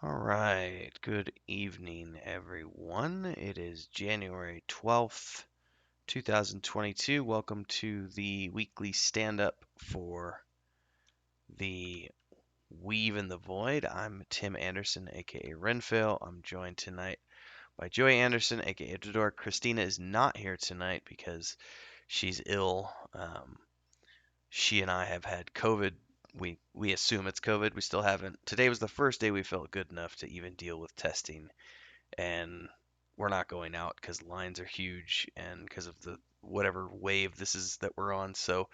All right. Good evening, everyone. It is January 12th, 2022. Welcome to the weekly stand up for the Weave in the Void. I'm Tim Anderson, aka Renfill. I'm joined tonight by Joey Anderson, aka Dodor. Christina is not here tonight because she's ill. She and I have had COVID. We assume it's COVID. We still haven't. Today was the first day we felt good enough to even deal with testing, and we're not going out because lines are huge and because of the whatever wave this is that we're on. So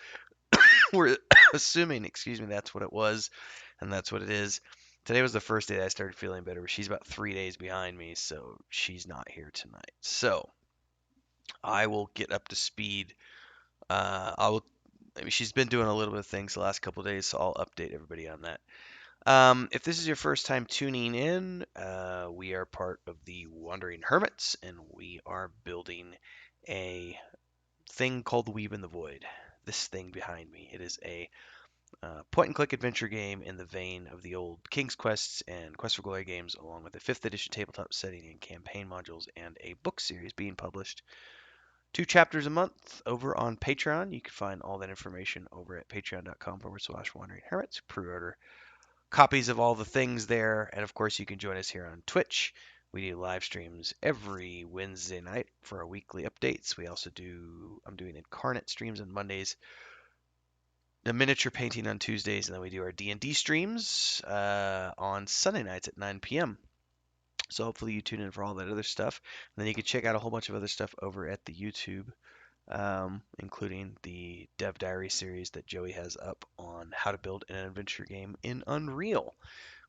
we're assuming, excuse me, that's what it was, and that's what it is. Today was the first day that I started feeling better. She's about 3 days behind me, so she's not here tonight. So I will get up to speed. I will. I mean, she's been doing a little bit of things the last couple of days, so I'll update everybody on that. If this is your first time tuning in, we are part of the Wandering Hermits, and we are building a thing called the Weave in the Void. This thing behind me. It is a point and click adventure game in the vein of the old King's Quests and Quest for Glory games, along with a 5th edition tabletop setting and campaign modules, and a book series being published 2 chapters a month over on Patreon. You can find all that information over at patreon.com/wandering hermits. Pre-order copies of all the things there. And of course, you can join us here on Twitch. We do live streams every Wednesday night for our weekly updates. I'm doing incarnate streams on Mondays, a miniature painting on Tuesdays, and then we do our D&D streams on Sunday nights at 9 p.m. So hopefully you tune in for all that other stuff. And then you can check out a whole bunch of other stuff over at the YouTube, including the Dev Diary series that Joey has up on how to build an adventure game in Unreal,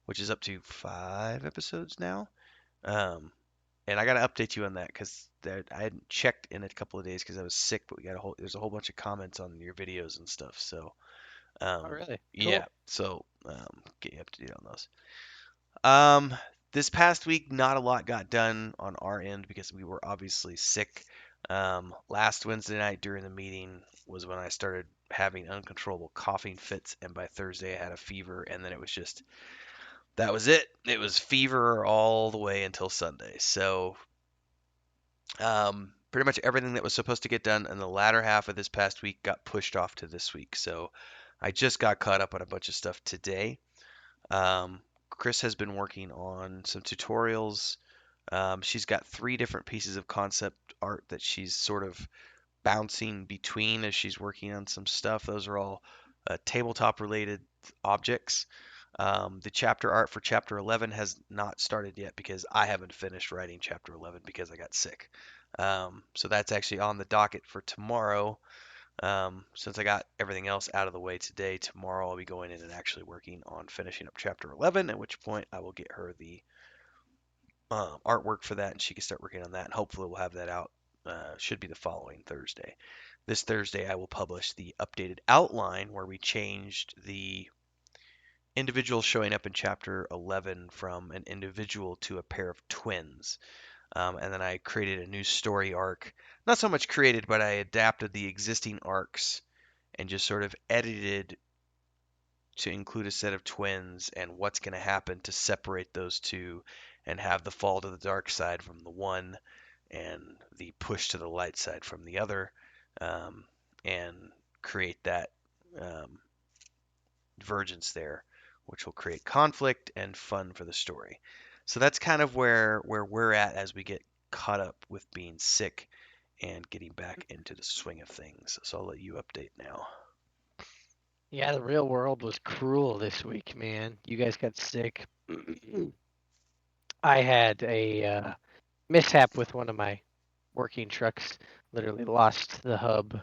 which is up to 5 episodes now. Um, and I got to update you on that because I hadn't checked in a couple of days because I was sick, but there's a whole bunch of comments on your videos and stuff. So Oh, really? yeah, Cool. so get you up to date on those. Um, this past week, not a lot got done on our end because we were obviously sick. Last Wednesday night during the meeting was when I started having uncontrollable coughing fits, and by Thursday I had a fever, and then it was just that was it. It was fever all the way until Sunday. So, pretty much everything that was supposed to get done in the latter half of this past week got pushed off to this week. So, I just got caught up on a bunch of stuff today. Chris has been working on some tutorials. She's got 3 different pieces of concept art that she's sort of bouncing between as she's working on some stuff. Those are all tabletop related objects. The chapter art for chapter 11 has not started yet because I haven't finished writing chapter 11 because I got sick. So that's actually on the docket for tomorrow. Since I got everything else out of the way today, tomorrow I'll be going in and actually working on finishing up chapter 11, at which point I will get her the artwork for that and she can start working on that. And hopefully we'll have that out. Should be the following Thursday. This Thursday, I will publish the updated outline where we changed the individual showing up in chapter 11 from an individual to a pair of twins. And then I created a new story arc. Not so much created, but I adapted the existing arcs and just sort of edited to include a set of twins and what's going to happen to separate those two and have the fall to the dark side from the one and the push to the light side from the other, um, and create that um, divergence there, which will create conflict and fun for the story. So that's kind of where we're at as we get caught up with being sick and getting back into the swing of things. So I'll let you update now. Yeah, the real world was cruel this week, man. You guys got sick. I had a mishap with one of my working trucks. Literally lost the hub,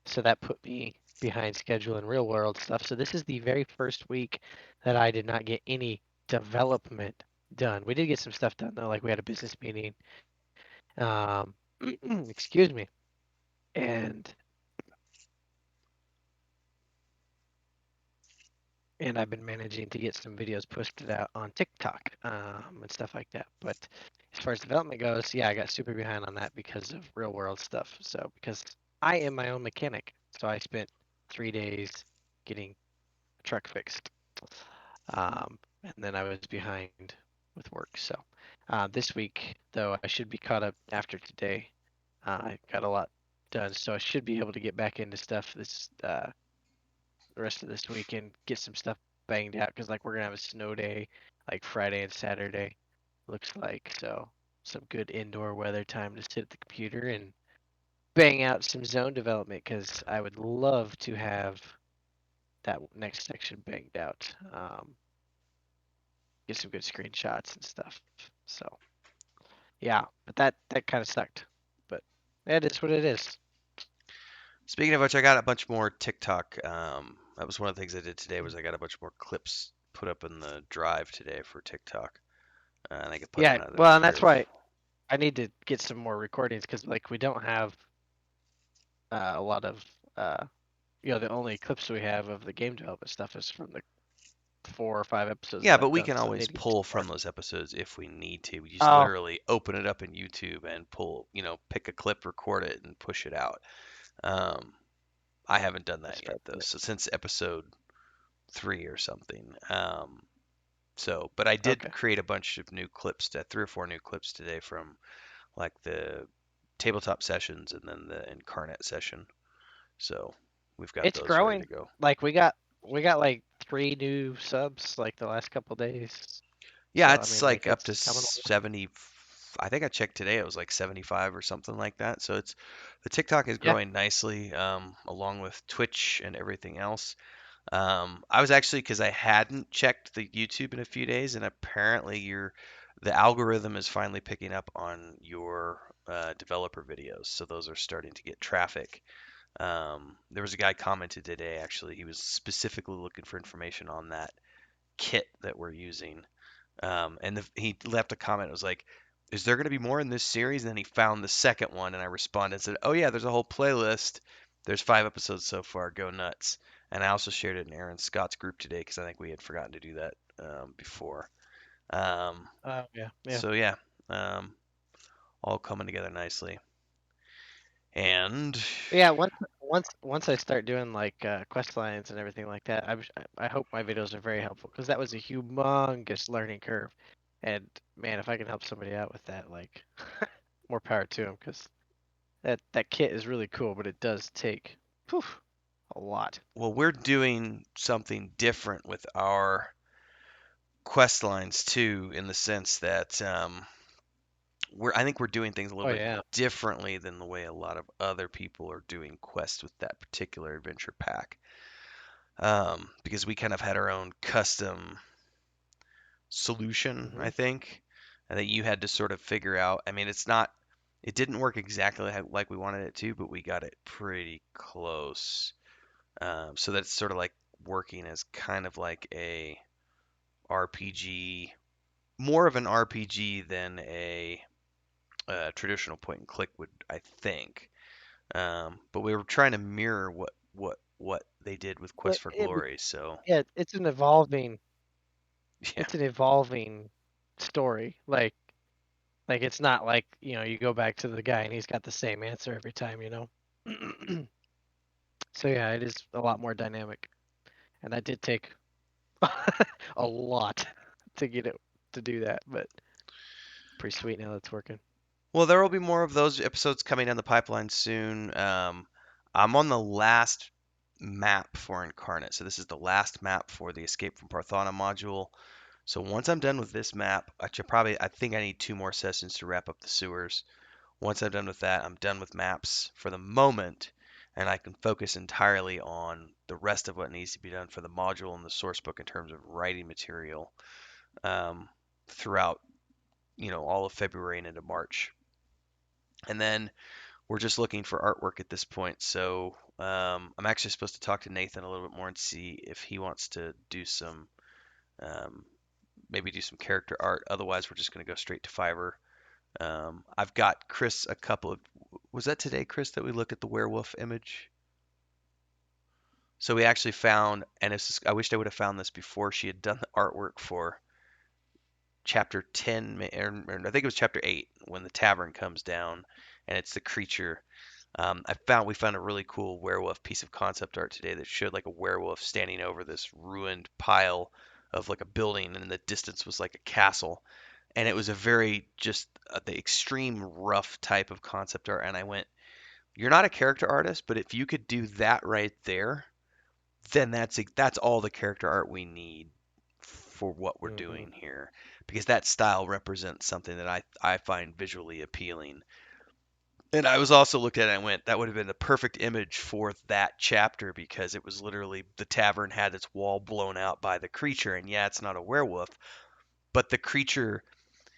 so that put me behind schedule in real world stuff. So this is the very first week that I did not get any development done. We did get some stuff done though, like we had a business meeting. Um, excuse me, and I've been managing to get some videos posted out on TikTok and stuff like that. But as far as development goes, yeah, I got super behind on that because of real world stuff. So because I am my own mechanic, so I spent 3 days getting a truck fixed, and then I was behind. with work. So this week, though, I should be caught up after today. I got a lot done, so I should be able to get back into stuff this the rest of this week and get some stuff banged out because like we're gonna have a snow day like Friday and Saturday, looks like. So some good indoor weather time to sit at the computer and bang out some zone development because I would love to have that next section banged out. Get some good screenshots and stuff. So yeah, but that kind of sucked. But it is what it is. Speaking of which, I got a bunch more TikTok. That was one of the things I did today was I got a bunch more clips put up in the drive today for TikTok, and I could put Yeah, another well, and tier that's of. why I need to get some more recordings because like we don't have a lot of the only clips we have of the game development stuff is from the 4 or 5 episodes Yeah, that but I've we done. can So I always need to get pull some more. from those episodes if we need to. We just Oh, literally open it up in YouTube and pull, pick a clip, record it, and push it out. Um, I haven't done that that's yet right. though, so since episode 3 or something. But I did Okay. create a bunch of new clips, 3 or 4 new clips today from like the tabletop sessions and then the incarnate session. So we've got It's those ready to growing. go. Like we got like 3 new subs like the last couple days. Yeah, So I it's mean like like up it's to coming along. 70. I think I checked today, it was like 75 or something like that. So it's the TikTok is Yeah. growing nicely, along with Twitch and everything else. I was actually because I hadn't checked the YouTube in a few days, and apparently the algorithm is finally picking up on your developer videos, so those are starting to get traffic. There was a guy commented today, actually, he was specifically looking for information on that kit that we're using, he left a comment. It was like, "Is there going to be more in this series?" And then he found the second one, and I responded and said, "Oh yeah, there's a whole playlist. There's 5 episodes so far. Go nuts!" And I also shared it in Aaron Scott's group today because I think we had forgotten to do that before. Um, Yeah. Yeah. so yeah, um, all coming together nicely. And Yeah, once I start doing like quest lines and everything like that, I hope my videos are very helpful because that was a humongous learning curve. And man, if I can help somebody out with that, like more power to them because that kit is really cool, but it does take whew, a lot. well, we're doing something different with our quest lines too, in the sense that I think we're doing things a little Oh bit yeah. differently than the way a lot of other people are doing quests with that particular adventure pack. Because we kind of had our own custom solution, I Hmm. think, and that you had to sort of figure out. I mean, it didn't work exactly like we wanted it to, but we got it pretty close. So that's sort of like working as kind of like a RPG, more of an RPG than a traditional point and click would, I think. But we were trying to mirror what they did with Well, Quest for Glory. So yeah, yeah. it's an evolving story. Like it's not like, you go back to the guy and he's got the same answer every time. So yeah, it is a lot more dynamic. And that did take a lot to get it to do that, but pretty sweet now that's working. Well, there will be more of those episodes coming down the pipeline soon. I'm on the last map for Incarnate, so this is the last map for the Escape from Parthana module. So once I'm done with this map, I think I need 2 more sessions to wrap up the sewers. Once I'm done with that, I'm done with maps for the moment, and I can focus entirely on the rest of what needs to be done for the module and the source book in terms of writing material um, throughout, all of February and into March. And then we're just looking for artwork at this point. So I'm actually supposed to talk to Nathan a little bit more and see if he wants to do um, maybe do some character art. Otherwise, we're just going to go straight to Fiverr. I've got Chris a couple of. Was that today, Chris, that we look at the werewolf image? So we actually found, and I wished I would have found this before she had done the artwork for chapter 10, or I think it was chapter 8, when the tavern comes down and it's the creature. We found a really cool werewolf piece of concept art today that showed like a werewolf standing over this ruined pile of like a building, and in the distance was like a castle, and it was a very just the extreme rough type of concept art. And I went, you're not a character artist, but if you could do that right there, then that's all the character art we need for what we're Hmm. doing here, because that style represents something that I find visually appealing. And I was also looked at it and went, that would have been the perfect image for that chapter, because it was literally the tavern had its wall blown out by the creature. And yeah, it's not a werewolf, but the creature,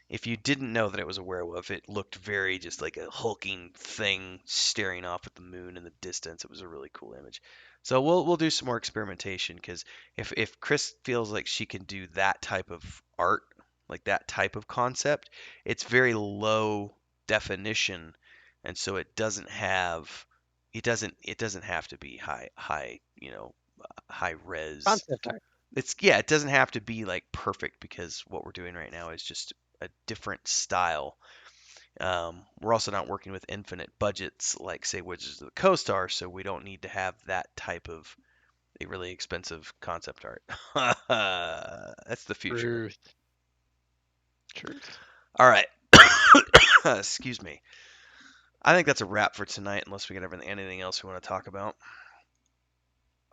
if you didn't know that it was a werewolf, it looked very just like a hulking thing staring off at the moon in the distance. It was a really cool image. So we'll do some more experimentation, because if Chris feels like she can do that type of art, like that type of concept, it's very low definition, and so it doesn't have to be high res. Concept art. It's yeah, it doesn't have to be like perfect, because what we're doing right now is just a different style. We're also not working with infinite budgets like, say, Wizards of the Coast are, so we don't need to have that type of a really expensive concept art. That's the future. Truth. Truth. All right. Excuse me. I think that's a wrap for tonight, unless we got anything else we want to talk about.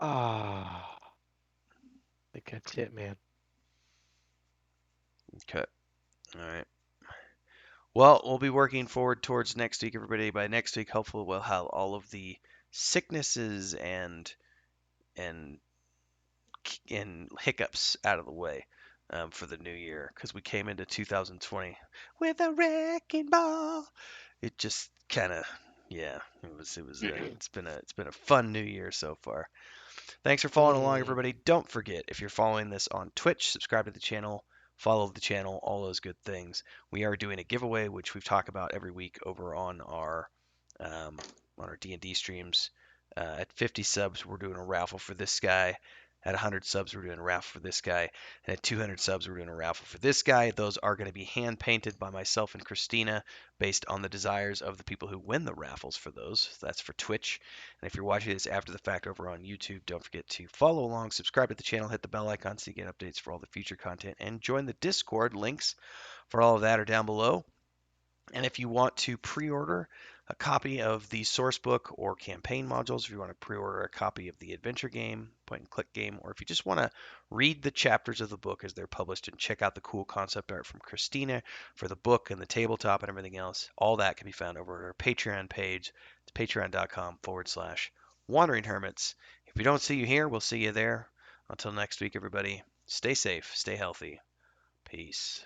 Ah, I think that's it, man. Okay. All right. Well, we'll be working forward towards next week, everybody. By next week, hopefully, we'll have all of the sicknesses and and hiccups out of the way for the new year, because we came into 2020 with a wrecking ball. It just kind of, yeah, it's been a fun new year so far. Thanks for following along, Mm. everybody. Don't forget, if you're following this on Twitch, subscribe to the channel, follow the channel, all those good things. We are doing a giveaway, which we've talked about every week over um, on our D&D streams. At 50 subs, we're doing a raffle for this guy. At 100 subs, we're doing a raffle for this guy. And at 200 subs, we're doing a raffle for this guy. Those are going to be hand painted by myself and Christina based on the desires of the people who win the raffles for those. That's for Twitch. And if you're watching this after the fact over on YouTube, don't forget to follow along, subscribe to the channel, hit the bell icon so you get updates for all the future content, and join the Discord. Links for all of that are down below. And if you want to pre-order a copy of the source book or campaign modules, if you want to pre-order a copy of the adventure game, point and click game, or if you just want to read the chapters of the book as they're published and check out the cool concept art from Christina for the book and the tabletop and everything else, all that can be found over at our Patreon page. It's patreon.com/wandering hermits. If we don't see you here, we'll see you there. Until next week, everybody, stay safe, stay healthy. Peace.